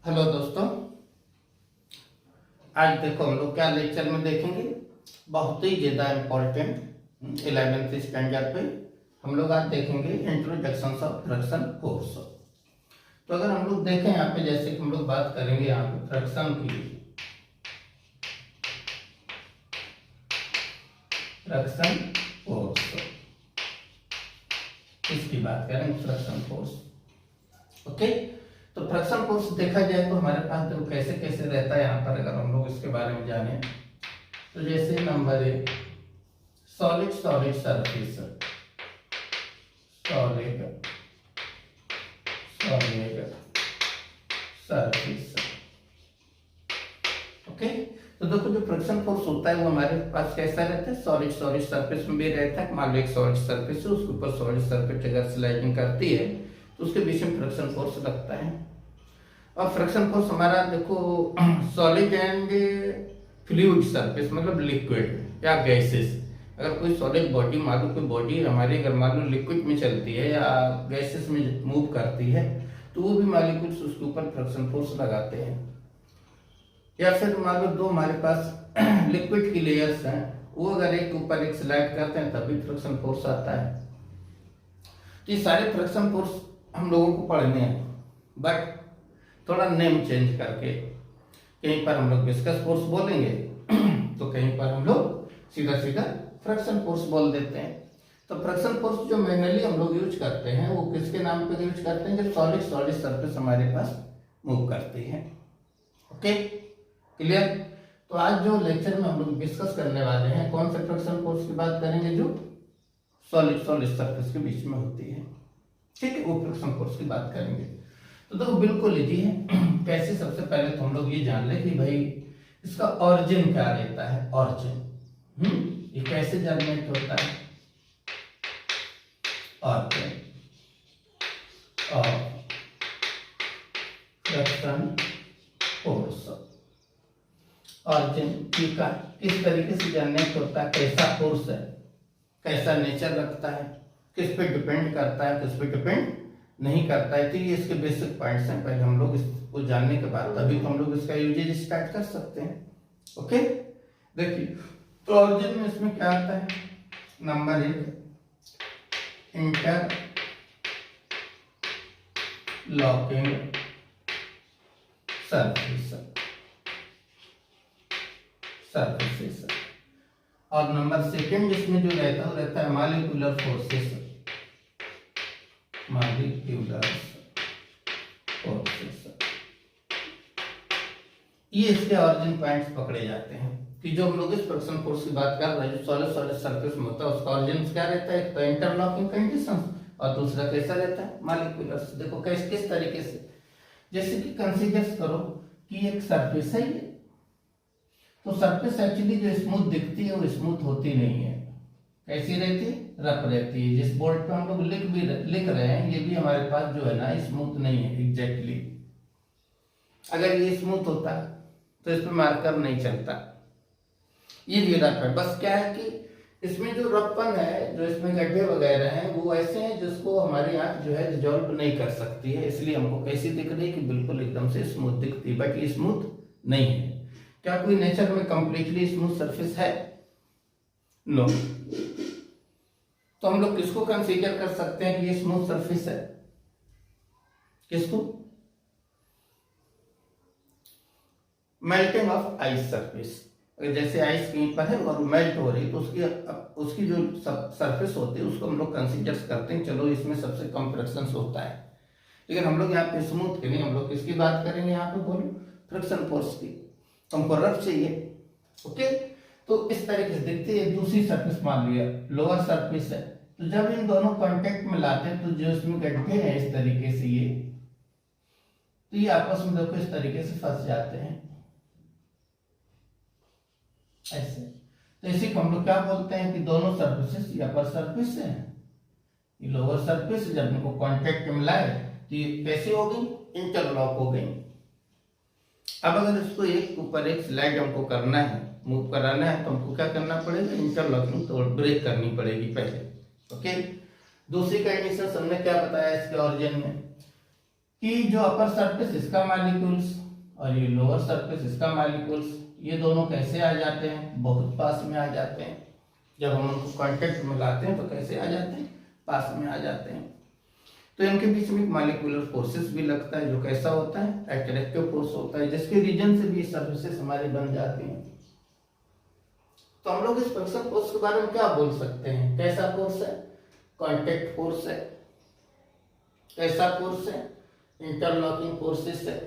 Hello दोस्तों, आज देखो हम लोग क्या लेक्चर में देखेंगे। बहुत ही ज़्यादा इम्पोर्टेंट 11th स्टैंडर्ड पे हम लोग आज देखेंगे इंट्रोडक्शन ऑफ फ्रैक्शन फोर्स। तो अगर हम लोग देखें यहाँ पे, जैसे कि हम लोग बात करेंगे यहाँ पे फ्रैक्शन की, फ्रैक्शन फोर्स, इसकी बात करें फ्रैक्शन फोर्स। ओके, तो फ्रैक्शन फोर्स देखा जाए तो हमारे पास देखो कैसे कैसे रहता है यहाँ पर। अगर हम लोग इसके बारे में जाने तो जैसे number 1, solid solid surface, solid solid surface. Okay, तो देखो जो फ्रिक्शन फोर्स होता है वो हमारे पास कैसा रहता है, सॉलिड सॉलिड सरफेस में भी रहता है। मान लो एक सॉलिड सरफेस है, उसके ऊपर सॉलिड सरफेस अगर स्लाइडिंग करती है तो उसके बीच में फ्रिक्शन फोर्स लगता है। और फ्रिक्शन फोर्स हमारा देखो सॉलिड एंड फ्लूइड सरफेस, मतलब लिक्विड या गैसेस। अगर कोई सॉलिड बॉडी, मान लो कोई बॉडी हमारी अगर मान लो लिक्विड में चलती है या गैसेस में मूव करती है तो वो भी मॉलिक्यूल्स उसके ऊपर फ्रिक्शन फोर्स लगाते हैं। या फिर मान लो दो हमारे पास लिक्विड की लेयर्स हैं, वो अगर एक ऊपर एक स्लाइड करते हैं तभी फ्रिक्शन फोर्स आता है। तो ये सारे फ्रिक्शन फोर्स हम लोगों को पढ़ने हैं, बट थोड़ा नेम चेंज करके। कहीं पर हम लोग विस्कस फोर्स बोलेंगे तो कहीं पर हम लोग सीधा सीधा फ्रिक्शन फोर्स बोल देते हैं। तो फ्रिक्शन फोर्स जो मैनुअली हम लोग यूज करते हैं वो किसके नाम पे यूज करते हैं, जब सॉलिड सॉलिड सरफेस हमारे पास मूव करती है। Okay, clear. तो आज जो लेक्चर में हम लोग डिस्कस करने वाले हैं, कौन से फ्रिक्शन फोर्स की बात करेंगे, जो सॉलिड सॉलिड सरफेस के बीच में होती है। ठीक है, वो फ्रिक्शन फोर्स की बात करेंगे। तो देखो बिल्कुल इजी है। कैसे, सबसे पहले तो हम लोग ये जान ले कि भाई इसका ऑरिजिन क्या रहता है। ऑरिजिन ये कैसे जनरेट होता है, origin of friction force. Origin का किस तरीके से जनरेट होता है, कैसा फोर्स है, कैसा नेचर रखता है, किस पे डिपेंड करता है, किस पे डिपेंड नहीं करता है। तो ये इसके बेसिक पॉइंट्स हैं। पहले हम लोग इसको जानने के बाद तभी तो हम लोग इसका यूजेज स्टार्ट कर सकते हैं। ओके, देखिए तो ऑरिजिन में इसमें क्या आता है, number 1 inter locking surface, surfaces. और नंबर 2 इसमें जो रहता है वो रहता है मॉलिक्यूलर फोर्सेस, मॉलिक्यूलर फोर्सेस। ये इसके ऑरिजिन पॉइंट्स पकड़े जाते हैं कि जो हम लोग इस फ्रिक्शन फोर्स की बात कर रहे हैं, जो सॉलिड सॉलिड सरफेस में होता है, उसका ऑरिजिन क्या रहता है, एक तो इंटरलॉकिंग कंडीशंस और दूसरा कैसा रहता है, मॉलिक्यूलर। देखो कैसे किस तरीके से, जैसे कि कंसीडर करो कि एक सरफेस है ये, तो सरफेस एक्चुअली जो स्मूथ दिखती है वो स्मूथ होती नहीं है। कैसी रहती है, रफ रहती है। जिस बोर्ड पे हम लोग लिख रहे हैं ये भी हमारे पास जो है ना स्मूथ नहीं है एग्जैक्टली। अगर ये स्मूथ होता तो इस पे मार्कर नहीं चलता। ये भी रफ है। बस क्या है कि इसमें जो रफपन है, जो इसमें गड्ढे वगैरह हैं, वो ऐसे हैं जिसको हमारी आंख जो है रिजॉल्व नहीं कर सकती है। इसलिए हमको कैसी दिख रही है कि बिल्कुल एकदम से स्मूथ दिखती है, बट ये स्मूथ नहीं है। क्या कोई नेचर में कंप्लीटली स्मूथ सरफेस है? नो। तो हम लोग किसको कंसीडर कर सकते हैं कि ये स्मूथ सरफेस है? किसको? Melting of ice surface. जैसे आइस कहीं पर है और मेल्ट हो रही है तो उसकी जो सरफेस होती है उसको हम लोग कंसीडर करते हैं, चलो इसमें सबसे कम फ्रिक्शन होता है। लेकिन हम लोग यहाँ पे स्मूथ की नहीं, हम लोग किसकी बात करेंगे यहाँ पे, बोलो फ्रिक्शन फोर्स की। तो हमको रफ चाहिए। ओके, तो इस तरीके से दिखती है। दूसरी सरफेस मान लिया लोअर सरफेस है, तो जब इन दोनों कांटेक्ट में लाते हैं तो जो इसमें गड्ढे हैं इस तरीके से ये, तो ये आपस में देखो इस तरीके से फंस जाते हैं ऐसे। तो इसी को हम लोग क्या बोलते हैं कि दोनों सरफेसेस, ये अपर सरफेस है, ये लोअर सरफेस, जब इनको कांटेक्ट में लाए तो ये कैसे हो गई, इंटरलॉक हो गई। अब अगर इसको एक ऊपर एक स्लाइड हमको करना है, मूव कराना है, तो हमको क्या करना पड़ेगा, इंटरलॉकिंग तो ब्रेक करनी पड़ेगी पहले। ओके, दूसरी कंडीशन हमने क्या बताया इसके ऑरिजिन में, कि जो अपर सरफेस इसका मॉलिक्यूल्स और ये लोअर सरफेस इसका मॉलिक्यूल्स, ये दोनों कैसे आ जाते हैं, बहुत पास में आ जाते हैं। जब हम उनको कांटेक्ट में लाते हैं तो कैसे आ जाते हैं, पास में आ जाते हैं। तो इनके बीच में एक मॉलिक्यूलर फोर्सेस भी लगता है, जो कैसा होता है, अट्रैक्टिव फोर्स होता है, जिसके रीजन से भी सर्फेसेस हमारे बन जाती हैं। तो हम लोग इस फ्रिक्शन फोर्स के बारे में क्या बोल सकते हैं, कैसा फोर्स है, कांटेक्ट फोर्स है, कैसा फोर्स है, इंटरलॉकिंग फोर्सेस है,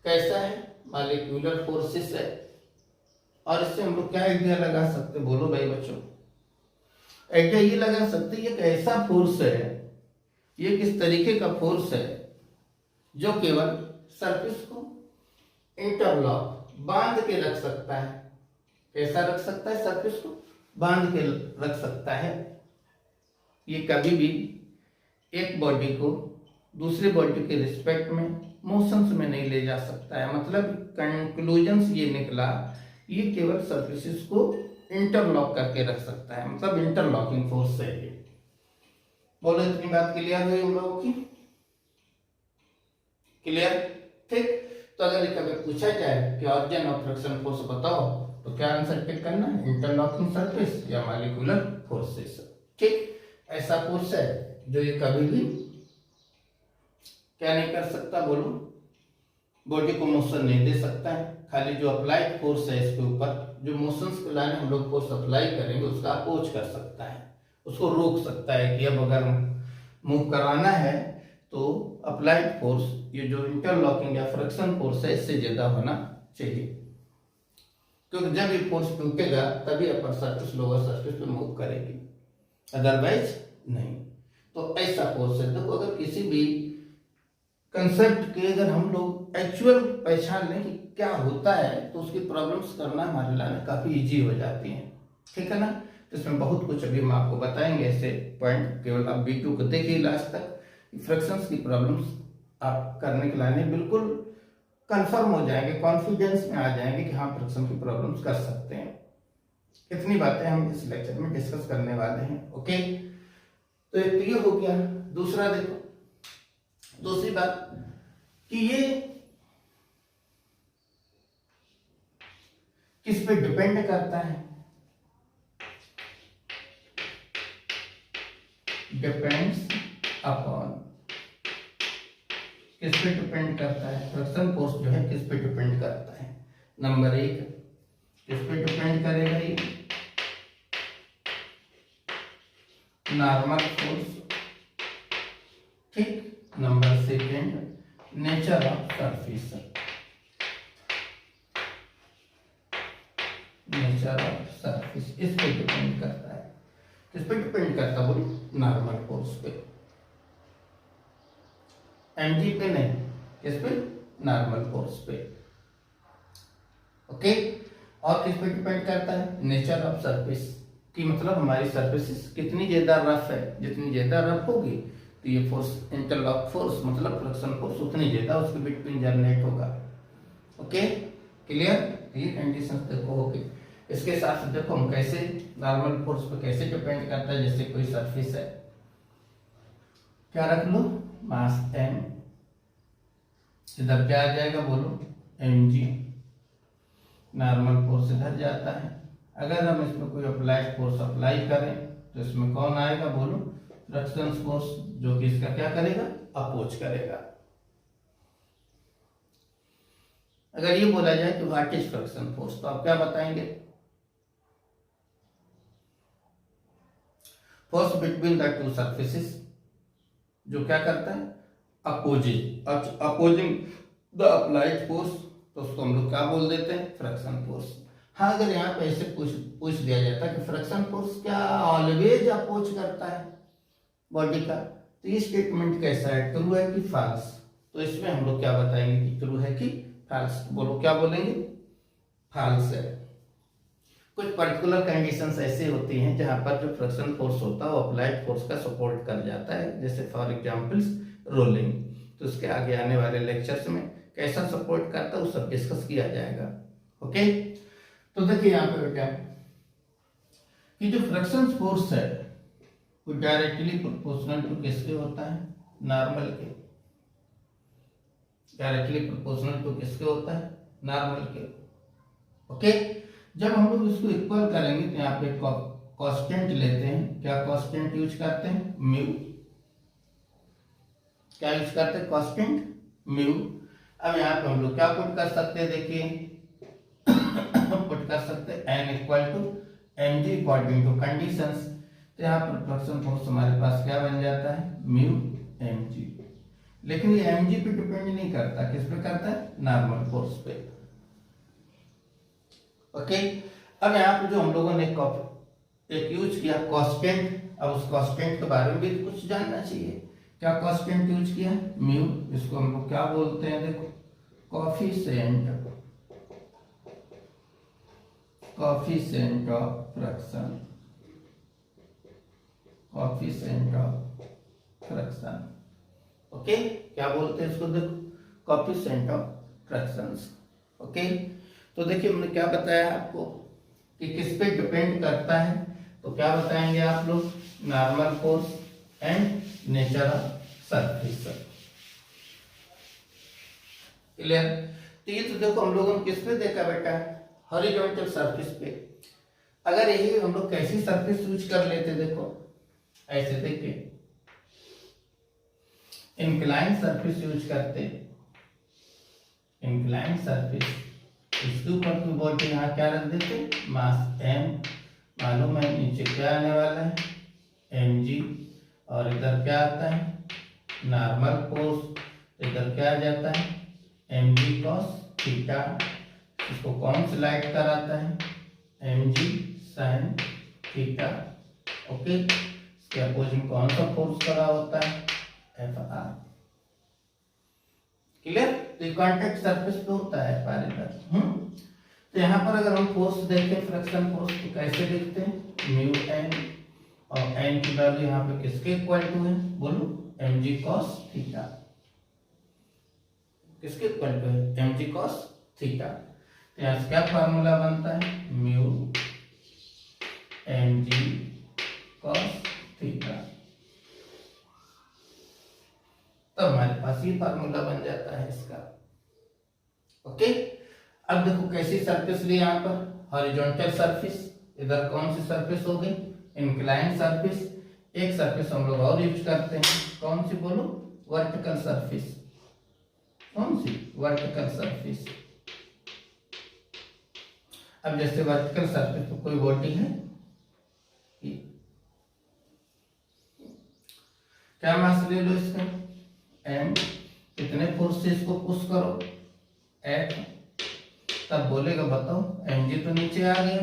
कैसा है, मॉलिक्यूलर फोर्सेस है। और इससे हम लोग क्या आइडिया लगा सकते हैं, बोलो भाई बच्चों। आइडिया ये लगा सकते हैं, ये कैसा फोर्स है, ये किस तरीके का फोर्स है जो केवल सरफेस को इंटरलॉक बांध के रख सकता है। कैसा रख सकता है, सरफेस को बांध के रख सकता है। ये कभी भी एक बॉडी को दूसरे बॉडी के रिस्पेक्ट में मोशंस में नहीं ले जा सकता है। मतलब कंक्लूजन्स ये निकला, ये केवल सरफेसेस को इंटरलॉक करके रख सकता है, मतलब इंटरलॉकिंग फोर्स है ये। बोलो इतनी बात क्लियर हुई हम लोगों की, क्लियर, ठीक। तो अगर कभी पूछा जाए कि ऑरिजिन ऑफ फ्रिक्शन फोर्स बताओ, तो क्या आंसर टिक करना है, इंटरलॉकिंग सरफेस या मॉलिक्यूलर फोर्सेस, ठीक। ऐसा फोर्स है जो ये कभी भी क्या नहीं कर सकता, बोलो, बॉडी को मोशन नहीं दे सकता है। खाली जो अप्लाइड फोर्स है इसके ऊपर, जो मोशंस के लाने हम लोग फोर्स अप्लाई करेंगे, उसका अपोज कर सकता है, उसको रोक सकता है कि अब अगर मूव कराना है तो अप्लाइड फोर्स, ये जो इंटरलॉकिंग या फ्रिक्शन फोर्स है, इससे ज्यादा होना चाहिए। क्योंकि जब ये फोर्स टूटेगा तभी अपर सरफेस लोअर सरफेस पे मूव करेगी, अदरवाइज नहीं। तो ऐसा फोर्स है। देखो, अगर किसी भी कंसेप्ट के अगर हम लोग एक्चुअल पहचान लें कि क्या होता है, तो उसकी प्रॉब्लम्स करना हमारे लिए काफी इजी हो जाती है, ठीक है ना। तो इसमें बहुत कुछ अभी हम आपको बताएंगे ऐसे पॉइंट, केवल आप B2 को देखिए लास्ट तक। फ्रिक्शंस की प्रॉब्लम्स आप करने के लाने बिल्कुल कंफर्म हो जाएंगे, कॉन्फिडेंस में आ जाएंगे कि हाँ फ्रिक्शन की प्रॉब्लम्स कर सकते हैं। इतनी बातें हम इस लेक्चर में डिस्कस करने वाले हैं, ओके। तो ये हो गया। दूसरा देखो, दूसरी बात कि ये किस पे डिपेंड करता है, डिपेंड्स अपॉन, किस पे डिपेंड करता है, फ्रिक्शन फोर्स जो है किस पे डिपेंड करता है। नंबर 1 किस पे डिपेंड करेगा, ये नॉर्मल फोर्स, ठीक। Number 2 nature of surface, nature of surface इस पे डिपेंड करता है। किस पे डिपेंड करता है, बोलो, नॉर्मल फोर्स पे, mg पे नहीं, किस पे, नॉर्मल फोर्स पे, ओके। और किस पे डिपेंड करता है, नेचर ऑफ सरफेस की, मतलब हमारी सरफेसेस कितनी ज्यादा रफ है, जितनी ज्यादा रफ होगी तो ये फोर्स, इंटरलॉक फोर्स मतलब फ्रिक्शन फोर्स, उतनी ज्यादा उसके बिटवीन जनरेट होगा, ओके, क्लियर। ये कंडीशन देखो, ओके। इसके साथ देखो हम कैसे नॉर्मल फोर्स पे कैसे डिपेंड करता है। जैसे कोई सरफेस है, क्या रख लो, मास m, इधर क्या आ जाएगा, बोलो, mg, नॉर्मल फोर्स इधर जाता है। अगर हम इसमें कोई अप्लाइड फोर्स अप्लाई करें तो इसमें कौन आएगा, बोलो, फ्रिक्शन फोर्स, जो कि इसका क्या करेगा, अपोज करेगा। अगर ये बोला जाए कि व्हाट इज फ्रिक्शन फोर्स, तो आप क्या बताएंगे, force between the two surfaces, जो क्या करता है, अपोजिंग द अप्लाइड फोर्स, तो उसको हम लोग क्या बोल देते हैं, फ्रिक्शन फोर्स। हाँ, अगर यहाँ पे ऐसे पूछ दिया जाता है कि फ्रिक्शन फोर्स क्या ऑलवेज अपोज करता है बॉडी का, तो ये स्टेटमेंट कैसा है, ट्रू है कि फॉल्स। तो इसमें हम लोग क्या बताएंगे कि ट्रू है कि फॉल्स। बोलो, क्या बोलेंगे, फॉल्स है। कुछ पर्टिकुलर कंडीशंस ऐसे होती हैं जहां पर जो फ्रिक्शन फोर्स होता है वो अप्लाइड फोर्स का सपोर्ट कर जाता है, जैसे फॉर एग्जांपल्स रोलिंग। तो उसके आगे आने वाले लेक्चर्स में कैसा सपोर्ट करता है वो सब डिस्कस किया जाएगा, ओके। तो देखिए यहाँ पे बेटा कि जो फ्रिक्शन फोर्स है वो डायरेक्टली प्रोपोर्शनल टू किसके होता है, नॉर्मल के, डायरेक्टली प्रोपोर्शनल टू किसके होता है, नॉर्मल के। ओके, जब हम लोग इसको इक्वल करेंगे तो यहाँ पे कांस्टेंट लेते हैं। क्या कांस्टेंट यूज करते हैं, म्यू। क्या यूज करते हैं, कांस्टेंट म्यू। अब यहाँ पे हम लोग क्या पुट कर सकते हैं, देखिए पुट कर सकते हैं n equal to mg according to conditions. तो यहाँ पर फ्रिक्शन फोर्स हमारे पास क्या बन जाता है, म्यू mg। लेकिन ये mg पे डिपेंड नहीं करता, किस पे करता है, नॉर्मल फोर्स पे। ओके, अब यहाँ पे जो हम लोगों ने एक यूज किया कांस्टेंट। अब उस कांस्टेंट के बारे में भी कुछ जानना चाहिए। क्या कांस्टेंट यूज किया, म्यू। इसको हम लोग क्या बोलते हैं, देखो coefficient of fraction, coefficient of fraction. Okay, क्या बोलते हैं इसको, देखो कोएफिशिएंट ऑफ फ्रैक्शंस। ओके, तो देखिए हमने क्या बताया आपको कि किस पे डिपेंड करता है। तो क्या बताएंगे आप लोग, normal force and nature of surface. Clear. तो ये तो देखो हम लोगों ने किस पे देखा बेटा, हॉरिजॉन्टल सरफेस पे। अगर यही हम लोग कैसी सरफेस यूज कर लेते, देखो ऐसे देखिए इंक्लाइन सरफेस यूज करते, इंक्लाइन सरफेस, इसके ऊपर कोई बॉडी यहाँ क्या रख देते, मास m। मालूम है नीचे क्या आने वाला है, mg। और इधर क्या आता है, नॉर्मल फोर्स। इधर क्या आ जाता है, mg cos थीटा। इसको कौन सा लाइट कराता है, mg sin थीटा। ओके, इसके अपोजिंग कौन सा फोर्स करा होता है, Fr। क्लियर। तो कॉन्टैक्ट सरफेस पे होता है Fr इधर। तो यहाँ पर अगर हम फोर्स देखें, फ्रिक्शन फोर्स, तो कैसे देखते हैं, म्यू n। और n की वैल्यू यहाँ पे किसके इक्वल टू है, बोलो mg cos थीटा। किसके इक्वल टू है, mg cos थीटा। तो यहाँ से क्या फार्मूला बनता है, म्यू mg cos थीटा। तो हमारे पास ये फार्मूला बन जाता है इसका। ओके, अब देखो कैसी सरफेस ली यहाँ पर, हॉरिजॉन्टल सरफेस। इधर कौन सी सरफेस हो गई, इंक्लाइन सरफेस। एक सरफेस हम लोग और यूज करते हैं, कौन सी बोलो, वर्टिकल सरफेस। कौन सी, वर्टिकल सरफेस। अब जैसे वर्टिकल सरफेस तो कोई बॉडी है, क्या मास ले लो इसका, m। कितने फोर्स से इसको पुश करो, F। तब बोलेगा बताओ mg तो नीचे आ गया,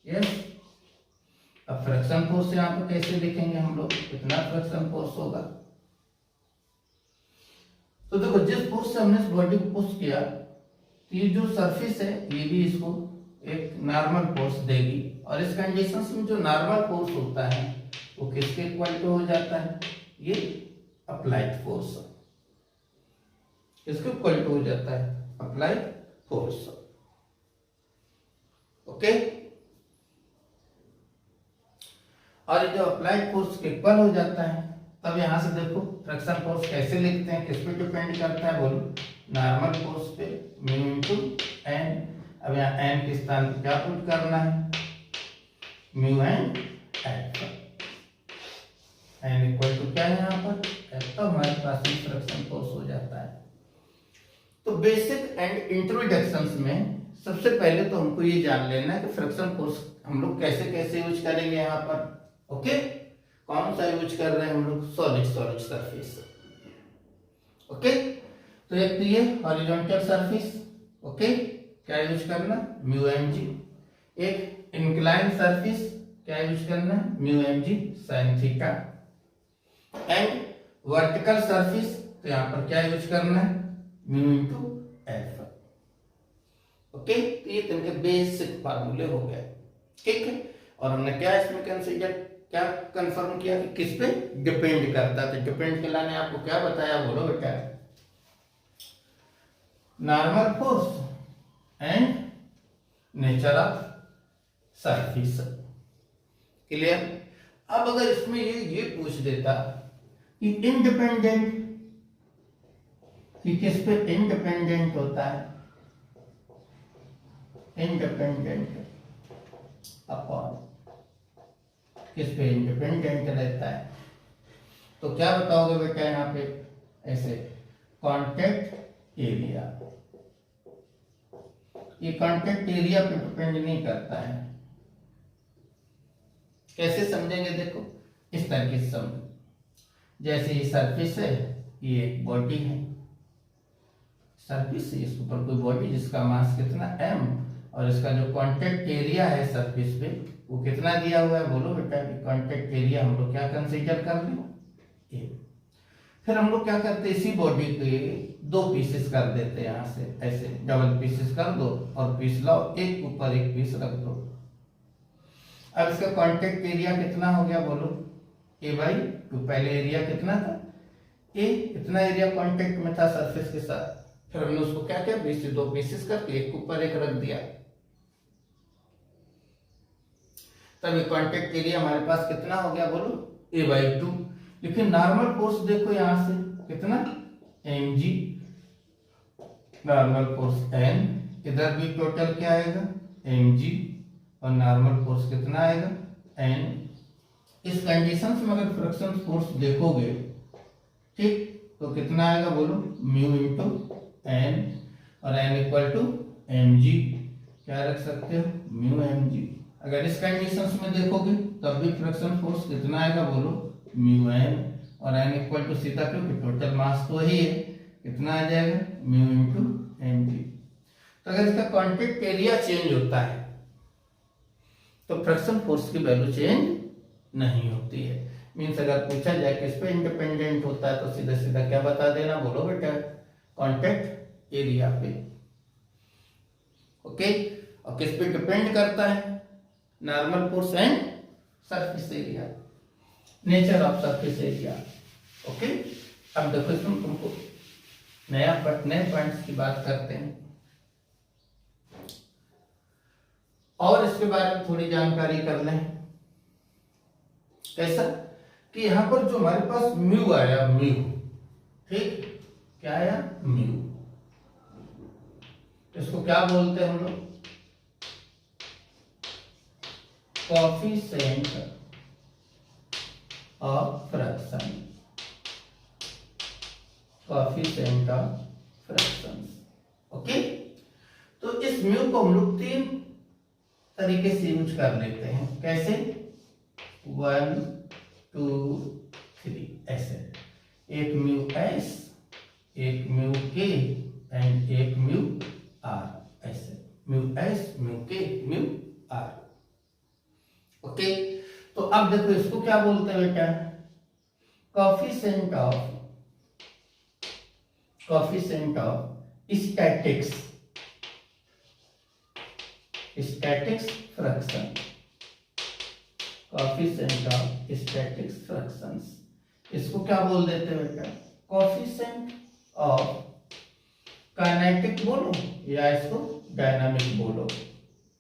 यस। अब फ्रिक्शन फोर्स यहाँ पे कैसे लिखेंगे हम लोग, कितना फ्रिक्शन फोर्स होगा। तो देखो जिस फोर्स से हमने इस बॉडी को पुश किया, तो ये जो सरफेस है ये भी इसको एक नॉर्मल फोर्स देगी। और इस कंडीशन में जो नॉर्मल फोर्स होता है वो किसके इक्वल टू हो जाता है, ये अप्लाइड फोर्स। किसके इक्वल टू हो जाता है, अप्लाइड फोर्स। ओके, और ये जो अप्लाइड फोर्स के इक्वल हो जाता है, तब यहां से देखो फ्रिक्शन फोर्स कैसे लिखते हैं, किस पे डिपेंड करता है, बोलो नॉर्मल फोर्स पे, म्यू इनटू n। अब यहाँ n के स्थान पे क्या पुट करना है, mu N f। n equal to क्या है यहाँ पर, f। तो हमारे पास ये फ्रिक्शन फोर्स हो जाता है। तो बेसिक एंड इंट्रोडक्शंस में सबसे पहले तो हमको ये जान लेना है कि फ्रिक्शन फोर्स हम लोग कैसे कैसे यूज करेंगे यहाँ पर। ओके, कौन सा यूज कर रहे हैं हम लोग, सॉलिड सरफेस। ओके, तो एक तो ये हॉरिजॉन्टल सरफेस। ओके, क्या यूज करना, म्यू mg। एक इंक्लाइन सरफेस, क्या यूज करना, mu mg sin theta. And vertical surface, तो यहाँ पर क्या यूज करना है, म्यू इनटू f। ओके, तो ये इनके बेसिक फार्मूले हो गए, ठीक है। और हमने क्या इसमें कंसीडर, क्या कंफर्म किया कि किस पे डिपेंड करता है। तो डिपेंड कराने आपको क्या बताया, बोलो बेटा, normal force and nature of surface. Clear. अब अगर इसमें ये पूछ देता कि इंडिपेंडेंट कि किस पे इंडिपेंडेंट होता है, इंडिपेंडेंट अपॉन किस पे इंडिपेंडेंट रहता है। तो क्या बताओगे बेटा यहाँ पे ऐसे, कॉन्टेक्ट एरिया, ये कॉन्टेक्ट एरिया पे डिपेंड नहीं करता है। कैसे समझेंगे देखो, इस तरीके से समझो, जैसे ये सरफेस है, ये एक बॉडी है, सरफेस है, इसके ऊपर कोई बॉडी जिसका मास कितना m, और इसका जो कांटेक्ट एरिया है सरफेस पे वो कितना दिया हुआ है, बोलो बेटा। कांटेक्ट एरिया हम लोग क्या कंसीडर कर लें, ए। फिर हम लोग क्या करते हैं, इसी बॉडी के दो पीसेस कर देते हैं, यहाँ से ऐसे डबल पीसेस कर दो और पीस लाओ, एक ऊपर एक पीस रख दो। अब इसका कांटेक्ट एरिया कितना हो गया, बोलो a/2। पहले एरिया कितना था, a, इतना एरिया कांटेक्ट में था सरफेस के साथ, फिर हमने उसको क्या किया, बीच से दो पीसेस करके एक ऊपर एक रख दिया, तब ये कांटेक्ट एरिया हमारे पास कितना हो गया, बोलो a/2। लेकिन नॉर्मल फोर्स देखो यहां से कितना, mg, नॉर्मल फोर्स n, इधर भी टोटल क्या आएगा mg, और नॉर्मल फोर्स कितना आएगा n। इस कंडीशन में अगर फ्रिक्शन फोर्स देखोगे, ठीक, तो कितना आएगा, बोलो म्यू इंटू n, और n इक्वल टू mg, क्या रख सकते हो, म्यू mg। अगर इस कंडीशंस में देखोगे तब भी फ्रिक्शन फोर्स कितना आएगा, बोलो म्यू n, और n इक्वल टू सीधा, क्योंकि टोटल मास तो वही है, कितना आ जाएगा, म्यू इंटू mg। तो अगर इसका कांटेक्ट एरिया चेंज होता है तो फ्रिक्शन फोर्स की वैल्यू चेंज नहीं होती है। मीन्स अगर पूछा जाए किस पे इंडिपेंडेंट होता है तो सीधा सीधा क्या बता देना, बोलो बेटा कांटेक्ट एरिया पे। ओके, और किस पे डिपेंड करता है, normal force and surface area, nature of surface area. Okay, अब देखो इसमें तुमको नए पॉइंट्स की बात करते हैं और इसके बारे में थोड़ी जानकारी कर लें। कैसा कि यहां पर जो हमारे पास म्यू आया, म्यू, ठीक, क्या आया, म्यू, इसको क्या बोलते हैं हम लोग, coefficient of fraction, coefficient of fraction. Okay, तो इस म्यू को हम लोग तीन तरीके से यूज कर लेते हैं। कैसे, 1 2 3 ऐसे, एक म्यू एस, एक म्यू के एंड एक म्यू आर, ऐसे म्यू एस, म्यू के, म्यू आर। ओके, तो अब देखो इसको क्या बोलते हैं बेटा, coefficient of statics, statics fraction, coefficient of statics fractions. इसको क्या बोल देते हैं बेटा, कोएफिशिएंट ऑफ काइनेटिक बोलो या इसको डायनामिक बोलो,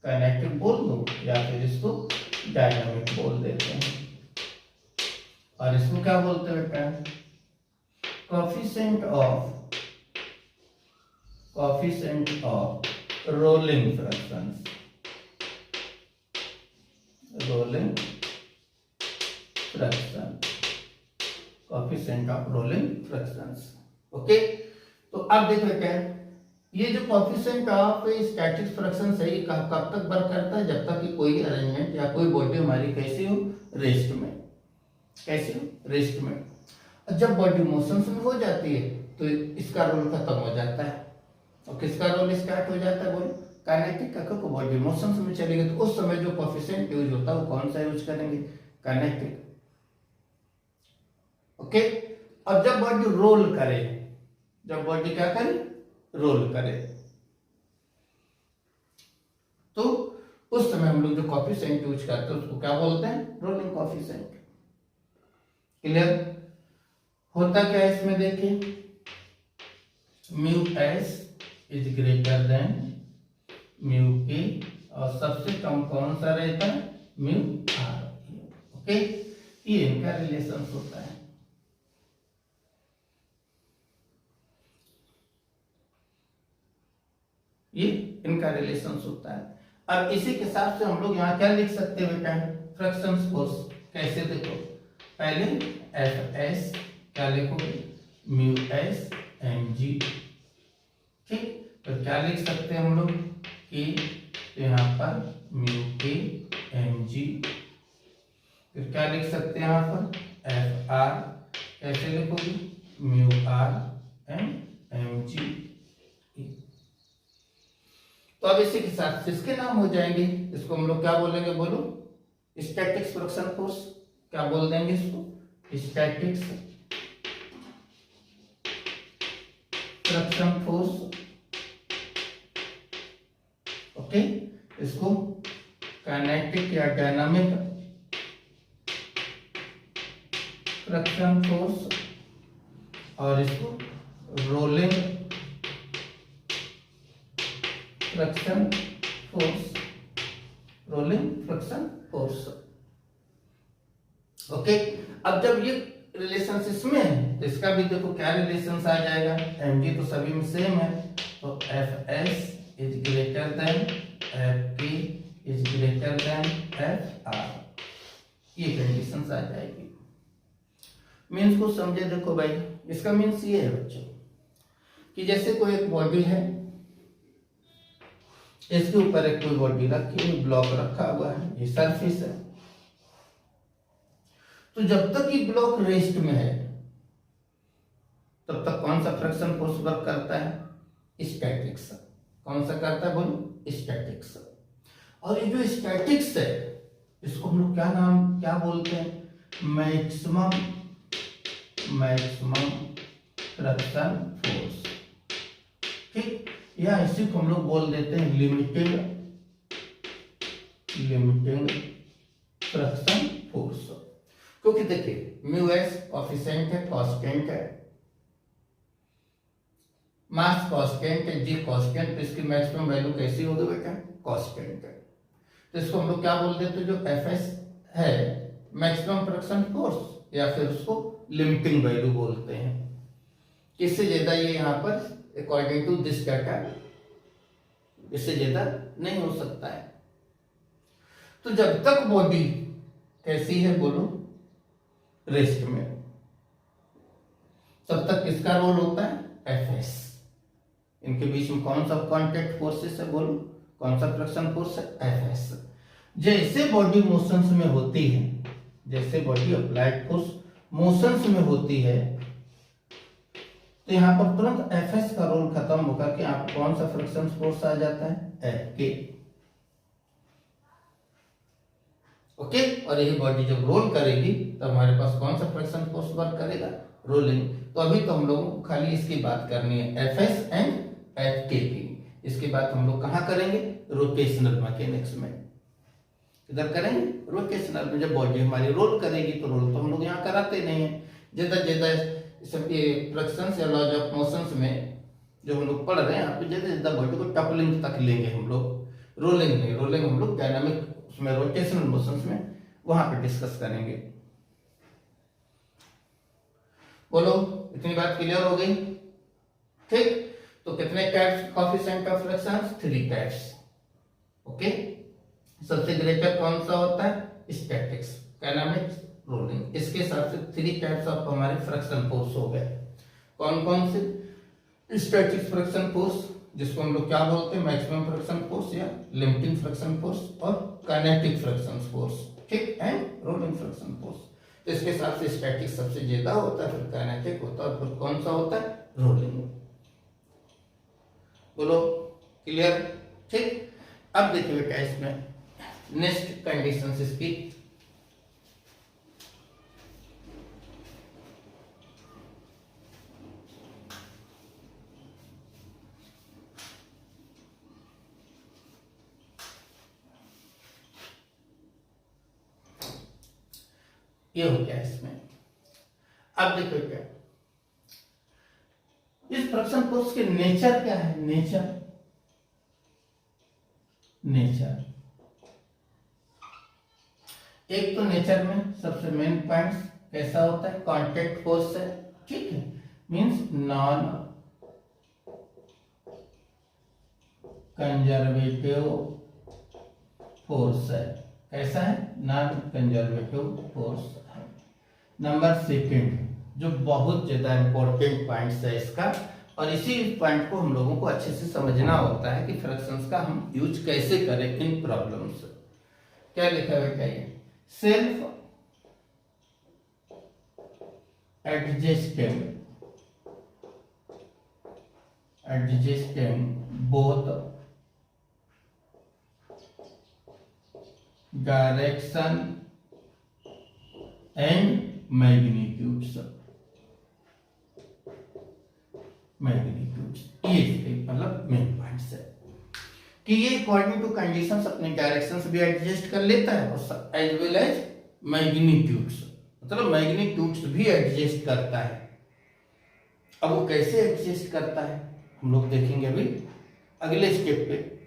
काइनेटिक बोल दो या फिर इसको डायनामिक बोल देते हैं। और इसको क्या बोलते हैं बेटा, coefficient of rolling fractions, rolling fraction, coefficient of rolling fractions. Okay, तो अब देखो क्या है, ये जो कोएफिशिएंट ऑफ स्टैटिक फ्रैक्शंस है, ये कब तक वर्क करता है, जब तक कि कोई अरेंजमेंट या कोई बॉडी हमारी कैसी हो, रेस्ट में, कैसी हो, रेस्ट में। और जब बॉडी मोशंस में हो जाती है तो इसका रोल खत्म हो जाता है, और किसका रोल स्टार्ट हो जाता है, बोलो काइनेटिक का। को बॉडी मोशंस में चलेगी तो उस समय जो कोएफिशिएंट यूज होता है वो कौन सा यूज करेंगे, काइनेटिक। ओके, और जब बॉडी रोल करे, जब बॉडी क्या करे, रोल करे, तो उस समय हम लोग जो कोएफिशिएंट यूज करते हैं उसको क्या बोलते हैं, रोलिंग कोएफिशिएंट। क्लियर, होता क्या है इसमें, देखिए mu S is greater than mu के, और सबसे कम कौन सा रहता है, म्यू आर। ओके, ये इनका रिलेशन होता है। ये इनका रिलेशन होता है। अब इसी के हिसाब से हम लोग यहाँ क्या लिख सकते हैं बेटा, फ्रिक्शन फोर्स। कैसे, देखो पहले एफ एस क्या लिखोगे, म्यू एस एम जी, ठीक। तो क्या लिख सकते हैं हम लोग कि यहाँ पर म्यू के एम जी, फिर क्या लिख सकते हैं यहाँ पर एफ आर, कैसे लिखोगे, mu R M M G. तो अब इसी के साथ इसके नाम हो जाएंगे, इसको हम लोग क्या बोलेंगे, बोलो, स्टैटिक्स फ्रिक्शन फोर्स। क्या बोल देंगे इसको, स्टैटिक्स फ्रिक्शन फोर्स, ओके। इसको काइनेटिक या डायनामिक फ्रिक्शन फोर्स, और इसको rolling friction force, rolling friction force, okay. अब जब ये रिलेशन इसमें है तो इसका भी देखो क्या रिलेशन आ जाएगा, एम जी तो सभी में सेम है, तो F S is greater than F P is greater than F R, ये कंडीशन आ जाएगी। मीन्स को समझे, देखो भाई इसका मीन्स ये है बच्चों कि जैसे कोई एक बॉडी है, इसके ऊपर एक कोई बॉडी रखी हुई, ब्लॉक रखा हुआ है, ये सरफेस है। तो जब तक ये ब्लॉक रेस्ट में है तब तक कौन सा फ्रिक्शन फोर्स वर्क करता है, स्टैटिक्स। कौन सा करता है, बोलो, स्टैटिक्स। और ये जो स्टैटिक्स है इसको हम लोग क्या नाम क्या बोलते हैं, मैक्सिमम फ्रिक्शन फोर्स, ठीक। या इसी को हम लोग बोल देते हैं लिमिटिंग फ्रिक्शन फोर्स। क्योंकि देखिए म्यू एस कोफिशिएंट है, कांस्टेंट है, मास कांस्टेंट है, जी कांस्टेंट, तो इसकी मैक्सिमम वैल्यू कैसी होगी बेटा, कांस्टेंट है। तो इसको हम लोग क्या बोल देते हैं, जो एफ एस है मैक्सिमम फ्रिक्शन फोर्स, या फिर उसको लिमिटिंग वैल्यू बोलते हैं। इससे ज्यादा ये यहाँ पर अकॉर्डिंग टू दिस डाटा इससे ज्यादा नहीं हो सकता है। तो जब तक बॉडी कैसी है, बोलो, रेस्ट में, तब तक किसका रोल होता है, एफ एस। इनके बीच में कौन सा कॉन्टैक्ट फोर्सेस है, बोलो, कौन सा फ्रिक्शन फोर्स है, एफ एस। जैसे बॉडी मोशंस में होती है, जैसे बॉडी अप्लाइड फोर्स मोशंस में होती है, तो यहां पर तुरंत एफ एस का रोल खत्म होकर के आप कौन सा फ्रिक्शन फोर्स आ जाता है, एफ के, ओके। और यही बॉडी जब रोल करेगी तो हमारे पास कौन सा फ्रिक्शन फोर्स वर्क करेगा, रोलिंग। तो अभी तो हम लोगों को खाली इसकी बात करनी है, एफ एस एंड एफ के की। इसके बाद हम लोग कहाँ करेंगे, रोटेशनल मैकेनिक्स में। इधर करेंगे रोटेशनल में, जब बॉडी हमारी रोल करेगी तो रोल तो हम लोग यहाँ कराते नहीं है। ज्यादा फ्रिक्शंस या लॉज ऑफ मोशंस में जो हम लोग पढ़ रहे हैं, आप ज्यादा बॉडी को टपलिंग तक लेंगे हम लोग, रोलिंग नहीं। रोलिंग हम लोग डायनामिक उसमें रोटेशनल मोशंस में वहां पे डिस्कस करेंगे। बोलो, इतनी बात क्लियर हो गई, ठीक। तो कितने types coefficient of friction, 3 types, okay. सबसे ग्रेटर कौन सा होता है, स्टैटिक्स, डायनामिक्स, रोलिंग। इसके हिसाब से 3 टाइप्स ऑफ हमारे फ्रिक्शन फोर्स हो गए। कौन कौन से, स्टैटिक फ्रिक्शन फोर्स जिसको हम लोग क्या बोलते हैं, मैक्सिमम फ्रिक्शन फोर्स या लिमिटिंग फ्रिक्शन फोर्स, और काइनेटिक फ्रिक्शन फोर्स, ठीक, एंड रोलिंग फ्रिक्शन फोर्स। तो इसके हिसाब से स्टैटिक सबसे ज्यादा होता है, फिर काइनेटिक होता है, और फिर कौन सा होता है, रोलिंग। बोलो, क्लियर, ठीक। अब देखिए बेटा इसमें नेक्स्ट कंडीशन इसकी, ये हो गया इसमें। अब देखो क्या, इस फ्रिक्शन फोर्स के नेचर क्या है, नेचर एक तो नेचर में सबसे मेन पॉइंट कैसा होता है, कांटेक्ट फोर्स है, ठीक है, मींस नॉन कंजर्वेटिव फोर्स है। कैसा है? नॉन कंजर्वेटिव फोर्स है। नंबर सेकंड, जो बहुत ज्यादा इंपॉर्टेंट पॉइंट है इसका, और इसी पॉइंट को हम लोगों को अच्छे से समझना होता है कि फ्रैक्शंस का हम यूज कैसे करें इन प्रॉब्लम्स। क्या लिखा हुआ है? ये self adjusting both direction and magnitudes. ये मतलब मेन पॉइंट्स है कि ये अकॉर्डिंग टू कंडीशंस अपने डायरेक्शंस भी एडजस्ट कर लेता है और एज वेल एज मैग्नीट्यूड्स, मतलब मैग्नीट्यूड्स भी एडजस्ट करता है। अब वो कैसे एडजस्ट करता है हम लोग देखेंगे अभी अगले स्टेप पे।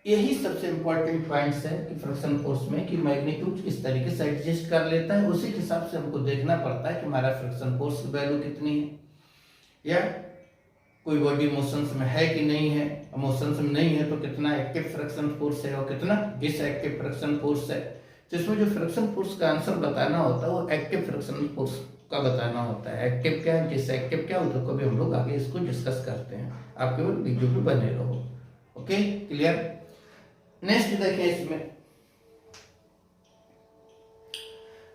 यही सबसे इंपॉर्टेंट पॉइंट्स है कि फ्रिक्शन फोर्स में कि मैग्नीट्यूड किस तरीके से एडजस्ट कर लेता है। उसी के हिसाब से हमको देखना पड़ता है कि हमारा फ्रिक्शन फोर्स की वैल्यू कितनी है, या कोई बॉडी मोशंस में है कि नहीं है। मोशंस में नहीं है तो कितना एक्टिव फ्रिक्शन फोर्स है और कितना डिसएक्टिव फ्रिक्शन फोर्स है। तो इसमें जो फ्रिक्शन फोर्स का आंसर बताना होता है वो एक्टिव फ्रिक्शन फोर्स का बताना होता है। एक्टिव क्या है, डिसएक्टिव क्या, उधर को भी हम लोग आगे इसको डिस्कस करते हैं। आप केवल वीडियो पे बने रहो। Okay, clear. नेक्स्ट देखें, इसमें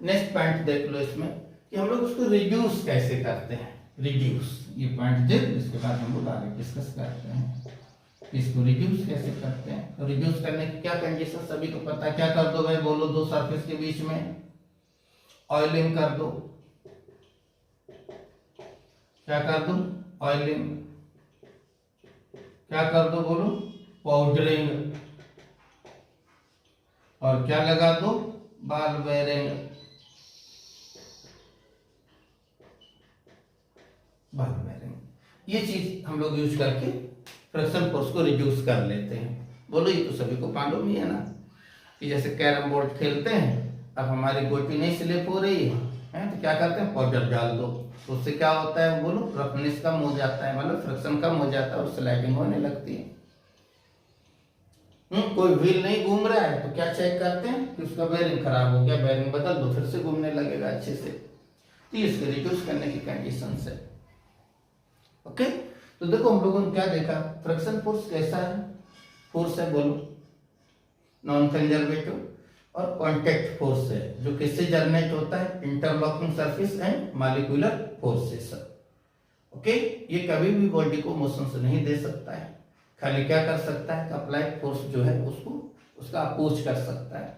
नेक्स्ट पॉइंट देख लो इसमें कि हम लोग उसको रिड्यूस कैसे करते हैं। रिड्यूस, ये पॉइंट देख, इसके बाद हम लोग आगे डिस्कस करते हैं इसको रिड्यूस कैसे करते हैं। तो रिड्यूस करने की क्या कंडीशन सभी को पता है। क्या कर दो भाई, बोलो। दो सरफेस के बीच में ऑयलिंग कर दो। क्या कर दो? ऑयलिंग। क्या कर दो? बोलो, पाउडरिंग। और क्या लगा दो? Ball bearing. बॉल बेयरिंग, ये चीज हम लोग यूज करके फ्रिक्शन फोर्स को रिड्यूस कर लेते हैं। बोलो, ये तो सभी को मालूम ही है ना कि जैसे कैरम बोर्ड खेलते हैं, अब हमारी गोटी नहीं स्लिप हो रही है तो क्या करते हैं, पाउडर डाल दो। तो उससे क्या होता है, बोलो, रफनेस कम हो जाता है, मतलब फ्रिक्शन कम हो जाता है और स्लाइडिंग होने लगती है। कोई व्हील नहीं घूम रहा है तो क्या चेक करते हैं कि उसका बेयरिंग खराब हो गया, बेयरिंग बदल दो, फिर से घूमने लगेगा अच्छे से। तो इसको रिड्यूस करने की कंडीशन है। ओके, तो देखो हम लोगों ने क्या देखा, फ्रिक्शन फोर्स कैसा है, फोर्स है, बोलो, नॉन कंजर्वेटिव और कांटेक्ट फोर्स है, जो किससे जनरेट होता है, interlocking surface and molecular forces. Okay, ये कभी भी बॉडी को मोशन से नहीं दे सकता है, खाली क्या कर सकता है, अप्लाइड फोर्स जो है उसको उसका अपोज कर सकता है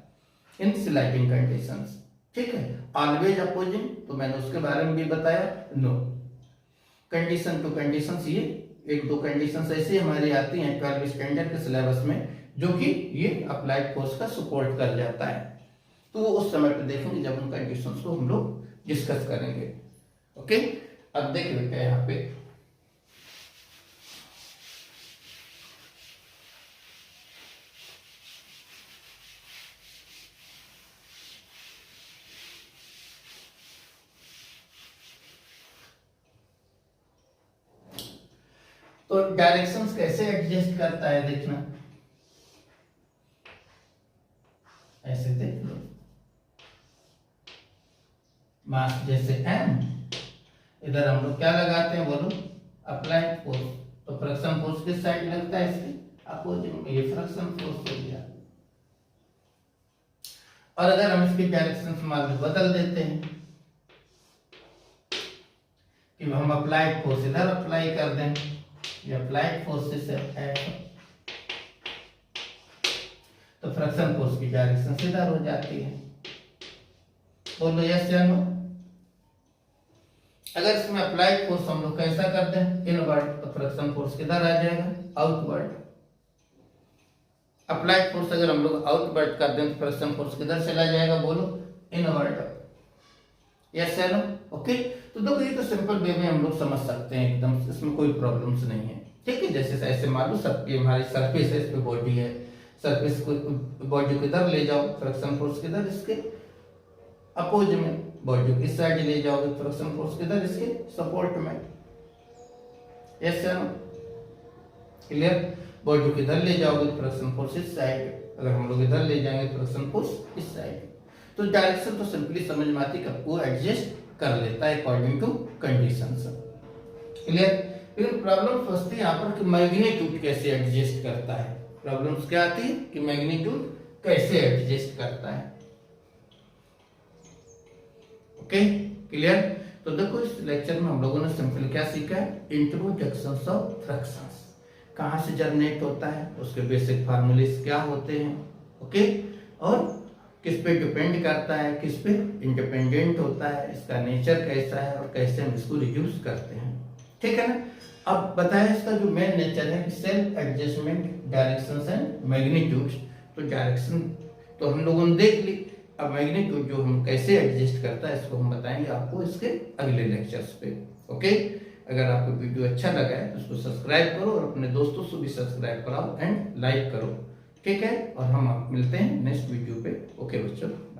इन स्लाइडिंग कंडीशंस। ठीक है, ऑलवेज अपोजिंग तो मैंने उसके बारे में भी बताया। नो, कंडीशन टू कंडीशंस, ये एक दो कंडीशंस ऐसी हमारी आती हैं 12 स्टैंडर्ड के सिलेबस में, जो कि ये अप्लाइड फोर्स का सपोर्ट कर जाता है। तो वो उस समय पे देखेंगे जब उन कंडीशंस को हम लोग डिस्कस करेंगे। ओके, अब देख लेते हैं यहाँ पे तो डायरेक्शंस कैसे एडजस्ट करता है, देखना। ऐसे देख लो, मास जैसे m, इधर हम लोग क्या लगाते हैं, बोलो, अप्लाइड फोर्स। तो फ्रिक्शन फोर्स किस साइड लगता है, इसके अपोजिट में, ये फ्रिक्शन फोर्स हो गया। और अगर हम इसकी डायरेक्शन मान लो बदल देते हैं कि हम अप्लाइड फोर्स इधर अप्लाई कर दें, ये अप्लाइड फोर्सेस है, तो फ्रिक्शन फोर्स की डायरेक्शन इधर हो जाती है। बोलो यस या नो। अगर इसमें अप्लाइड फोर्स हम लोग कैसा कर दें, इनवर्ड, तो फ्रिक्शन फोर्स किधर आ जाएगा, आउटवर्ड। अप्लाइड फोर्स अगर हम लोग आउटवर्ड कर दें तो फ्रिक्शन फोर्स किधर चला जाएगा, बोलो, इनवर्ड। यस या नो। ओके, तो देखो ये तो सिंपल वे में हम लोग समझ सकते हैं एकदम, इसमें कोई प्रॉब्लम्स नहीं है। ठीक है, जैसे ऐसे मान लो सबकी हमारी सरफेस है, इस पे बॉडी है, सरफेस को बॉडी किधर ले जाओ, फ्रिक्शन फोर्स किधर, इसके अपोज में, बॉडी को इस साइड ले जाओगे, फ्रिक्शन फोर्स किधर, इसके सपोर्ट में। यस या नो, क्लियर। बॉडी को इधर ले जाओगे तो फ्रिक्शन फोर्स इस साइड, अगर हम लोग इधर ले जाएंगे फ्रिक्शन फोर्स इस साइड। तो डायरेक्शन तो सिंपली समझ में आती है, वो एडजस्ट कर लेता है अकॉर्डिंग टू कंडीशंस। क्लियर। लेकिन प्रॉब्लम फंसती है यहाँ पर कि मैग्नीट्यूड कैसे एडजस्ट करता है। प्रॉब्लम्स क्या आती है कि मैग्नीट्यूड कैसे एडजस्ट करता है। Okay clear. तो देखो इस लेक्चर में हम लोगों ने सिंपल क्या सीखा है, इंट्रोडक्शंस ऑफ फ्रैक्शंस, कहाँ से जनरेट होता है, उसके बेसिक फार्मूलेस क्या होते हैं। ओके, और किस पे डिपेंड करता है, किस पे इंडिपेंडेंट होता है, इसका नेचर कैसा है और कैसे हम इसको रिड्यूस करते हैं। ठीक है ना। अब बताया इसका जो मेन नेचर है self adjustment, directions and magnitude. तो डायरेक्शन तो हम लोगों ने देख ली, अब मैग्नीट्यूड जो हम कैसे एडजस्ट करता है इसको हम बताएंगे आपको इसके अगले लेक्चर्स पे। ओके, अगर आपको वीडियो अच्छा लगा है तो उसको सब्सक्राइब करो और अपने दोस्तों से भी सब्सक्राइब कराओ एंड लाइक करो। ठीक है, और हम आप मिलते हैं नेक्स्ट वीडियो पे। ओके बच्चों।